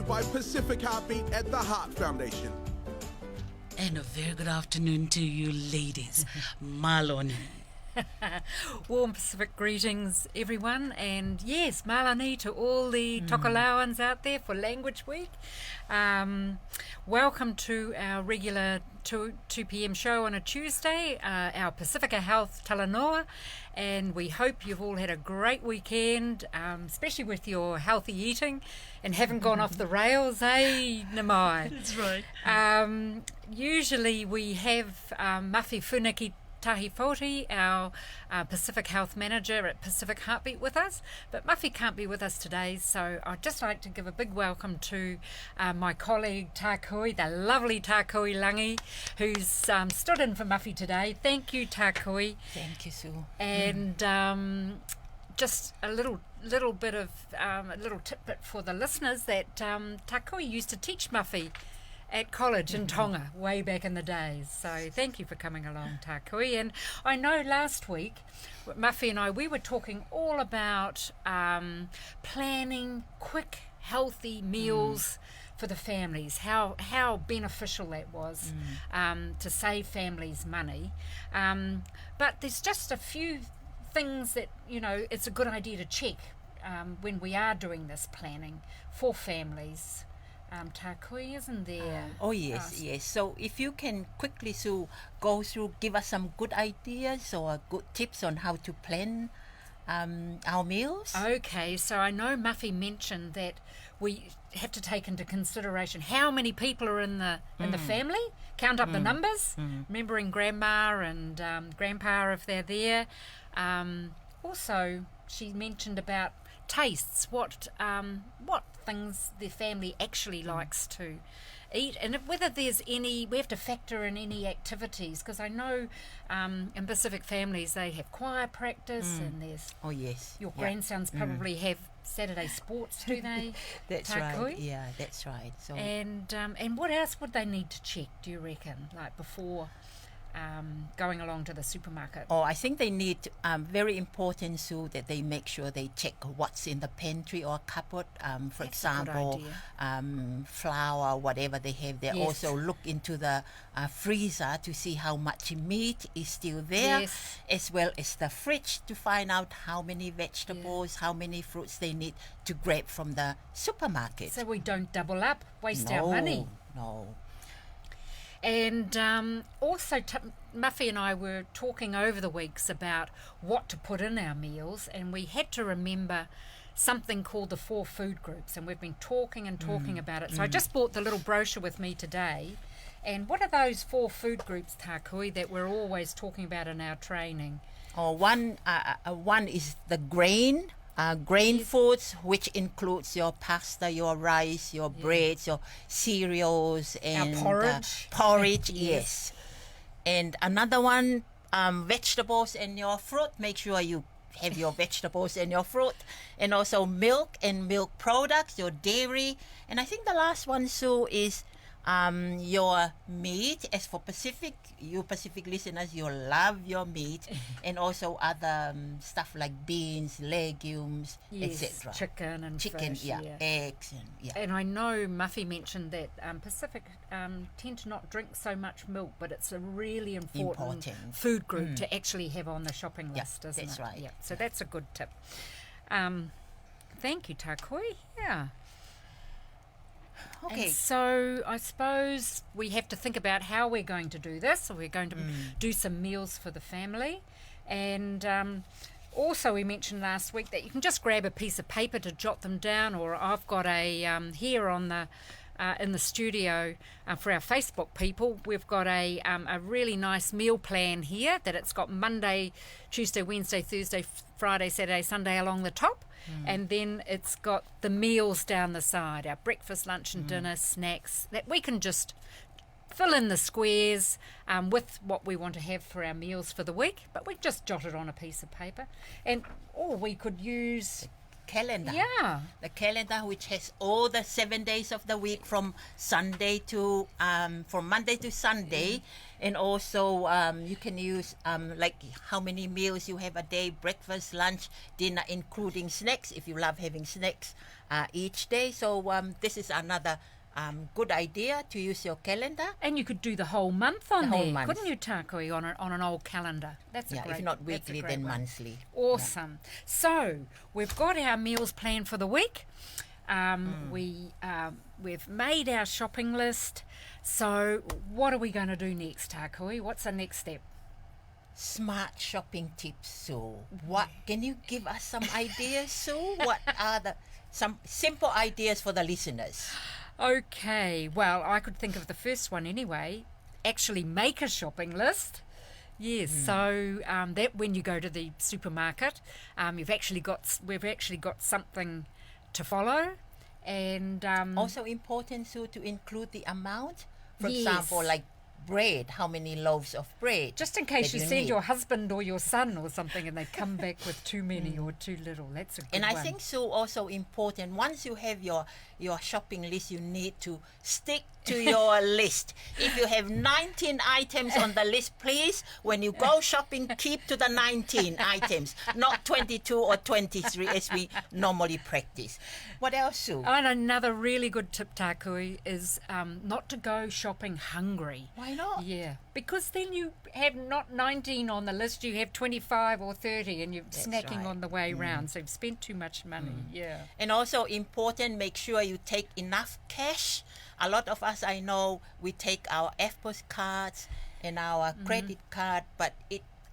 by Pacific Heartbeat at the Heart Foundation. And a very good afternoon to you ladies. Maloni. Warm Pacific greetings, everyone, and yes, malani to all the Tokalauans out there for Language Week. Welcome to our regular 2 p.m. show on a Tuesday, our Pacifica Health Talanoa, and we hope you've all had a great weekend, especially with your healthy eating and haven't gone off the rails, eh, Namai? That's right. Usually we have Mawhi Funaki Tahifoti, our Pacific Health Manager at Pacific Heartbeat with us, but Mawhi can't be with us today, so I'd just like to give a big welcome to my colleague Tākui, the lovely Tākui Langi, who's stood in for Mawhi today. Thank you, Tākui. Thank you, Sue. And just a little bit of a little tidbit for the listeners that Tākui used to teach Mawhi at college in Tonga way back in the days. So thank you for coming along, Tākui. And I know last week, Mawhi and I, we were talking all about planning quick, healthy meals for the families, how beneficial that was to save families money. But there's just a few things that, you know, it's a good idea to check when we are doing this planning for families. Tākui, isn't there? Yes. So if you can quickly, Sue, go through, give us some good ideas or good tips on how to plan our meals. Okay, so I know Mawhi mentioned that we have to take into consideration how many people are in the family, count up the numbers, remembering grandma and grandpa if they're there. Also, she mentioned about tastes, what things the family actually likes to eat, and whether there's any, we have to factor in any activities, because I know in Pacific families they have choir practice and there's your grandsons probably have Saturday sports, do they? That's Tākui? right. Yeah, that's right. So and what else would they need to check, do you reckon, like before going along to the supermarket? I think they need, very important, Sue, that they make sure they check what's in the pantry or cupboard. For That's a good example, flour, whatever they have. They also look into the freezer to see how much meat is still there, as well as the fridge to find out how many vegetables, how many fruits they need to grab from the supermarket. So we don't double up, waste our money. No. And also, Mawhi and I were talking over the weeks about what to put in our meals, and we had to remember something called the 4 food groups, and we've been talking about it. So I just bought the little brochure with me today. And what are those 4 food groups, Tākui, that we're always talking about in our training? One is the grain foods, which includes your pasta, your rice, your breads, your cereals, and porridge. Yes. And another one, vegetables and your fruit. Make sure you have your vegetables and your fruit, and also milk and milk products, your dairy. And I think the last one, Sue, is your meat. As for Pacific, you Pacific listeners, you love your meat, and also other stuff like beans, legumes, etc. Chicken and fish, eggs, and I know Mawhi mentioned that Pacific tend to not drink so much milk, but it's a really important food group to actually have on the shopping list, isn't it? That's right. Yeah, so that's a good tip. Thank you, Tākui. Yeah. Okay. And so I suppose we have to think about how we're going to do this. So we're going to do some meals for the family. And also we mentioned last week that you can just grab a piece of paper to jot them down, or I've got a here on the in the studio for our Facebook people, we've got a really nice meal plan here that it's got Monday, Tuesday, Wednesday, Thursday, Friday, Saturday, Sunday along the top. And then it's got the meals down the side, our breakfast, lunch and dinner, snacks, that we can just fill in the squares with what we want to have for our meals for the week. But we've just jotted on a piece of paper. Or we could use calendar. Yeah. The calendar which has all the 7 days of the week from Monday to Sunday, and also you can use like how many meals you have a day, breakfast, lunch, dinner, including snacks if you love having snacks each day. So this is another good idea to use your calendar. And you could do the whole month on The whole there, month. couldn't you, Takui, on an old calendar? That's a Yeah, great, if not that's a weekly, great then one. monthly. Awesome. So we've got our meals planned for the week. We've made our shopping list. So what are we going to do next, Takui? What's the next step? Smart shopping tips, Sue. What can you give us some ideas, Sue? What are some simple ideas for the listeners? Okay, well, I could think of the first one anyway. Actually make a shopping list. Yes, so that when you go to the supermarket, we've actually got something to follow. And Also important, Sue, to include the amount. For Yes. example, like bread, how many loaves of bread? just in case that you you send need. your husband or your son or something and they come back with too many or too little. That's a good And one. I think so also important, once you have your shopping list, you need to stick to your list. If you have 19 items on the list, please, when you go shopping, keep to the 19 items, not 22 or 23 as we normally practice. What else, Sue? And another really good tip, Takui, is not to go shopping hungry. Why not? Yeah, because then you have not 19 on the list, you have 25 or 30 and you're snacking right. on the way round. So you've spent too much money. Yeah. And also important, make sure you take enough cash. A lot of us, I know, we take our FPOS cards and our credit card, but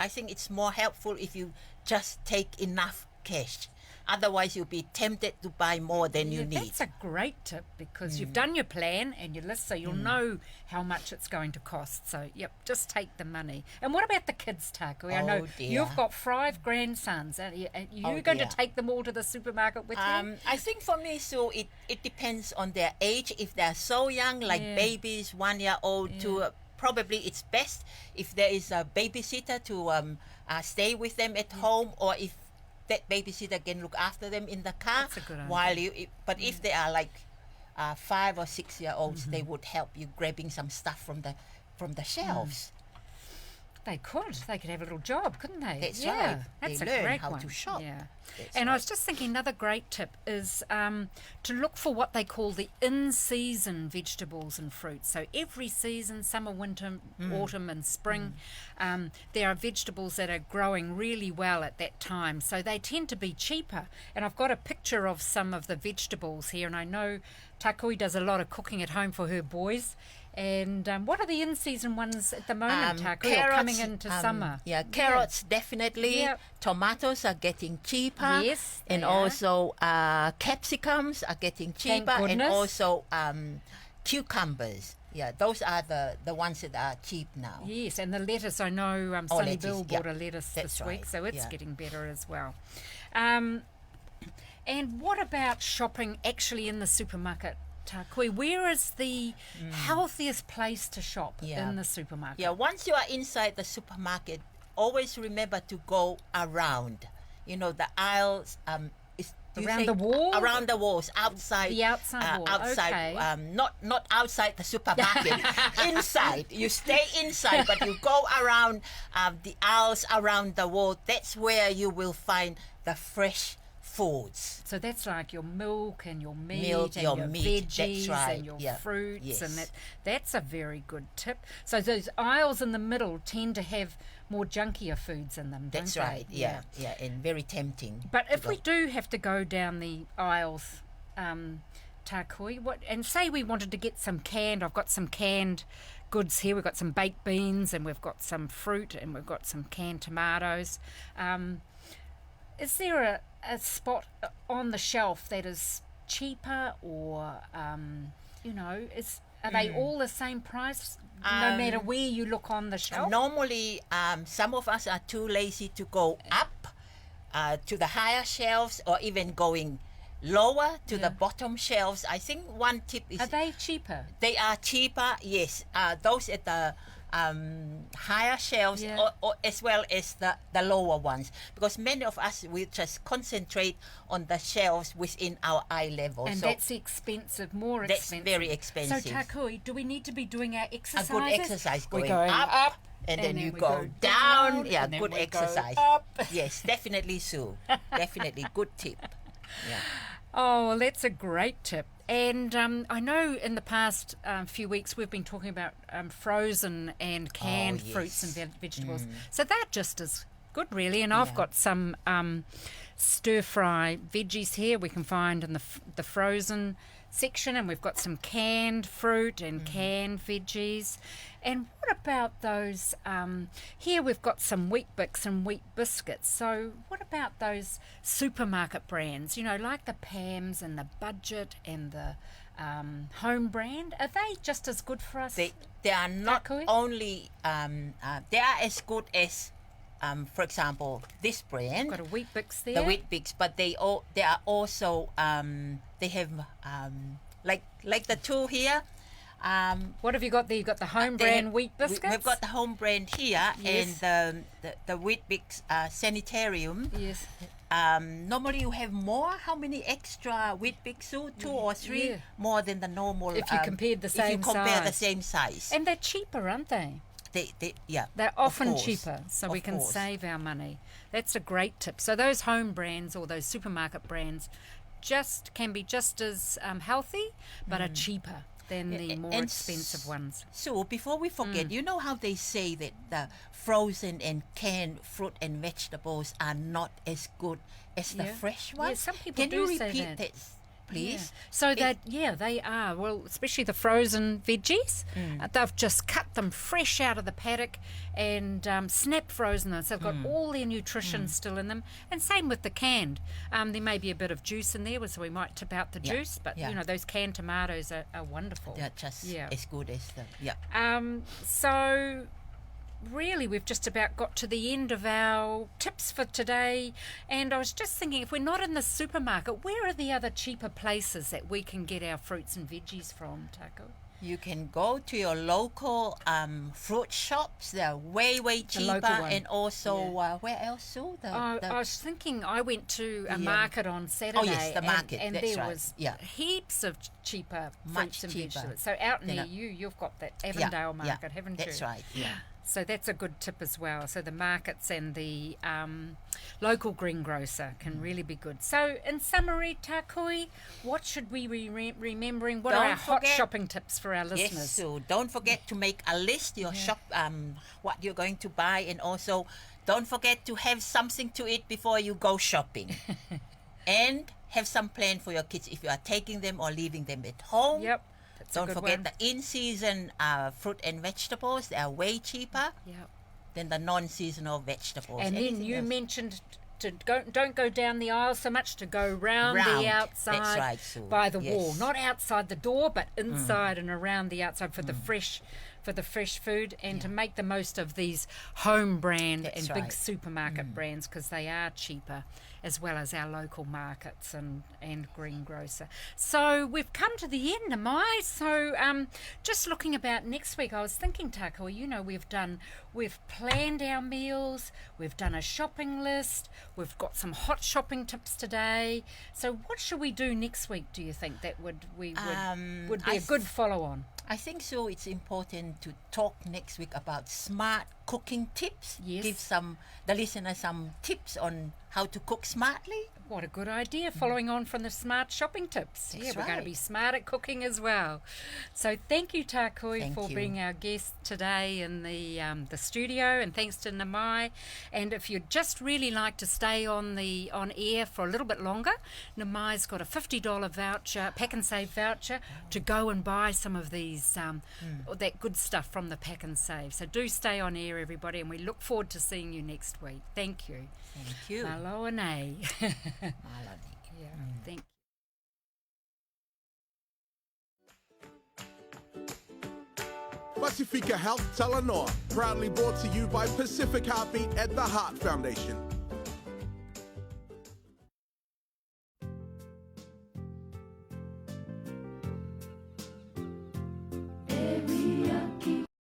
I think it's more helpful if you just take enough cash. Otherwise, you'll be tempted to buy more than you need. That's a great tip because you've done your plan and your list, so you'll know how much it's going to cost. So, yep, just take the money. And what about the kids, Takui? I know Oh, dear. you've got 5 grandsons. Are you Oh, going dear. to take them all to the supermarket with you? I think for me, so it depends on their age. If they're so young, like Yeah. babies, 1 year old, to probably it's best if there is a babysitter to stay with them at home, or if that babysitter can look after them in the car. That's a good while but if they are like 5 or 6 year olds, they would help you grabbing some stuff from the shelves. They could. They could have a little job, couldn't they? That's yeah, right. That's They a learn great how one. to shop. Yeah. That's And I right. was just thinking another great tip is to look for what they call the in-season vegetables and fruits. So every season, summer, winter, autumn and spring, there are vegetables that are growing really well at that time. So they tend to be cheaper. And I've got a picture of some of the vegetables here. And I know Takui does a lot of cooking at home for her boys. And what are the in-season ones at the moment, Takui, or coming into summer? Yeah, carrots definitely. Yep. Tomatoes are getting cheaper. Yes, and they are. also capsicums are getting Thank cheaper, and goodness. also cucumbers. Yeah, those are the ones that are cheap now. Yes, and the lettuce, I know Sonny lettuce, Bill yeah. bought a lettuce That's this week, right, so it's yeah. getting better as well. And what about shopping actually in the supermarket, Takui? Where is the healthiest place to shop Yeah. in the supermarket? Yeah, once you are inside the supermarket, always remember to go around. You know, the aisles. Do you Around say the wall? Around the walls, outside. The outside wall, Outside, okay. not outside the supermarket. Inside. You stay inside, but you go around the aisles, around the wall. That's where you will find the fresh foods. So that's like your milk and your meat Milk, and your your meat, veggies that's right, and your yeah, fruits, yes. and that's a very good tip. So those aisles in the middle tend to have more junkier foods in them, That's don't they? right. Yeah, and very tempting. But to if we go. do have to go down the aisles, Takui, and say we wanted to get some canned, I've got some canned goods here. We've got some baked beans and we've got some fruit and we've got some canned tomatoes. Is there a spot on the shelf that is cheaper, or are they all the same price no matter where you look on the shelf? Normally, some of us are too lazy to go up to the higher shelves, or even going lower to the bottom shelves. I think one tip is Are they cheaper? they are cheaper. Yes, those at the higher shelves Yeah. or as well as the lower ones, because many of us we just concentrate on the shelves within our eye level. And so that's expensive, more that's expensive. very expensive. So Takui, do we need to be doing our A exercises? good exercise We're going, going up, and then you we go down. Yeah, and then good we go exercise. up. Yes, definitely, Sue. Definitely, good tip. Yeah. Oh, well, that's a great tip. And I know in the past few weeks we've been talking about frozen and canned fruits and vegetables. So they're just as good, really. And I've got some stir-fry veggies here we can find in the frozen section, and we've got some canned fruit and canned veggies. And what about those? Here we've got some Wheat Bix and Wheat Biscuits. So what about those supermarket brands? You know, like the Pam's and the Budget and the Home brand. Are they just as good for us? They are not Takui? only they are as good as for example this brand, Got a Wheat Bix there. the Wheat Bix, but they are also they have like the two here. What have you got there? You've got the Home brand Wheat Biscuits. We've got the Home brand here, Yes. and the Wheat Bix Sanitarium. Yes. Normally you have more. How many extra Wheat Bix? Two or three Yeah. more than the normal. If you compared the if you same compare the size. same size, And they're cheaper, aren't they? yeah, They're of often course, cheaper, so we of can course. save our money. That's a great tip. So those home brands or those supermarket brands can be just as healthy, but are cheaper than the more and expensive ones. So before we forget, you know how they say that the frozen and canned fruit and vegetables are not as good as the Yeah. fresh Yeah, ones? some people Can do you say repeat that. please? Yeah. So they are. Well, especially the frozen veggies, they've just cut them fresh out of the paddock and snap frozen them. So they've got all their nutrition still in them. And same with the canned. There may be a bit of juice in there, so we might tip out the Yeah, juice. But yeah. you know, those canned tomatoes are wonderful. They're just Yeah. as good as the So really we've just about got to the end of our tips for today, and I was just thinking, if we're not in the supermarket, where are the other cheaper places that we can get our fruits and veggies from, Taco? You can go to your local fruit shops. They're way cheaper, local one. and also where else? So I was thinking, I went to a market on Saturday. Oh, yes, the market, and that's there right, was yeah. heaps of cheaper Much fruits and cheaper. vegetables. So out Then near a- you've got that Avondale market, haven't you? That's right. Yeah. So that's a good tip as well. So the markets and the local greengrocer can really be good. So in summary, Takui, what should we be remembering? What are Don't our hot forget- shopping tips for our listeners? Yes, so don't forget to make a list, your shop, what you're going to buy, and also don't forget to have something to eat before you go shopping. And have some plan for your kids if you are taking them or leaving them at home. Yep. That's a Don't good forget one. the in-season fruit and vegetables. They are way cheaper Yep. than the non-seasonal vegetables. And then Anything you else? mentioned don't go down the aisle so much, to go round Round. the outside That's right, Sue. by the wall, Yes. not outside the door, but inside and around the outside for the fresh food, and to make the most of these home brand That's and right. big supermarket brands, because they are cheaper, as well as our local markets and greengrocer. So we've come to the end, Mai. So just looking about next week, I was thinking, Takua, you know, we've planned our meals, we've done a shopping list, we've got some hot shopping tips today. So what should we do next week, do you think, that would be I a good follow-on? I think so. It's important to talk next week about smart cooking tips. Yes. Give the listeners some tips on how to cook smartly. What a good idea, following on from the smart shopping tips. That's We're going to right. be smart at cooking as well. So thank you, Takui, Thank for you. being our guest today in the studio, and thanks to Namai. And if you'd just really like to stay on air for a little bit longer, Namai's got a $50 voucher, Pack and Save voucher, to go and buy some of these that good stuff from the Pack and Save. So do stay on air, everybody, and we look forward to seeing you next week. Thank you. Thank you. Malo nei. Malani. Yeah, thank you. Pasifika Health Talanoa, proudly brought to you by Pacific Heartbeat at the Heart Foundation.